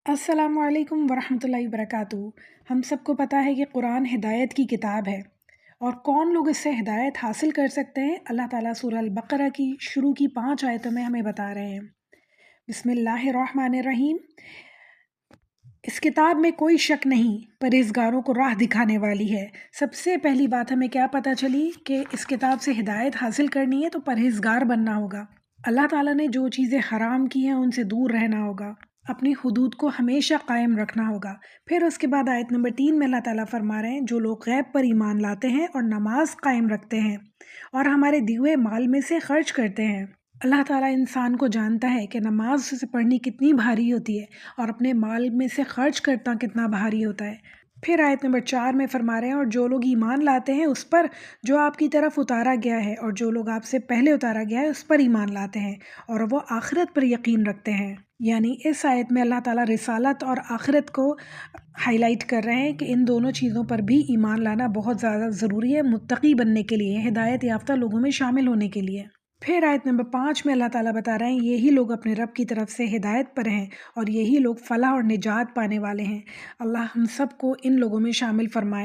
अस्सलामु अलैकुम वरहमतुल्लाहि वबरकातुहू। हम सबको पता है कि कुरान हिदायत की किताब है और कौन लोग इससे हिदायत हासिल कर सकते हैं, अल्लाह ताला सूरह अल-बक़रा की शुरू की 5 आयतों में हमें बता रहे हैं। बिस्मिल्लाहिर्रहमानिर्रहीम। इस किताब में कोई शक नहीं, परहेज़गारों को राह दिखाने वाली है। सबसे पहली बात हमें क्या पता चली कि इस किताब से हिदायत हासिल करनी है तो परहेज़गार बनना होगा। अल्लाह ताला ने जो चीज़ें हराम की हैं उनसे दूर रहना होगा, अपनी हुदूद को हमेशा कायम रखना होगा। फिर उसके बाद आयत नंबर 3 में अल्लाह ताला फरमा रहे हैं, जो लोग गैब पर ईमान लाते हैं और नमाज कायम रखते हैं और हमारे दिए हुए माल में से खर्च करते हैं। अल्लाह ताला इंसान को जानता है कि नमाज से पढ़नी कितनी भारी होती है और अपने माल में से खर्च करना कितना भारी होता है। फिर आयत नंबर 4 में फरमा रहे हैं, और जो लोग ईमान लाते हैं उस पर जो आपकी तरफ उतारा गया है और जो लोग आपसे पहले उतारा गया है उस पर ईमान लाते हैं और वो आखिरत पर यकीन रखते हैं। यानी इस आयत में अल्लाह ताला रिसालत और आखिरत को हाईलाइट कर रहे हैं कि इन दोनों चीज़ों पर भी ईमान लाना बहुत ज़्यादा ज़रूरी है मुत्तकी बनने के लिए, हिदायत याफ्ता लोगों में शामिल होने के लिए। फिर आयत नंबर 5 में अल्लाह ताला बता रहे हैं, यही लोग अपने रब की तरफ से हिदायत पर हैं और यही लोग फलाह और निजात पाने वाले हैं। अल्लाह हम सब को इन लोगों में शामिल फरमाए।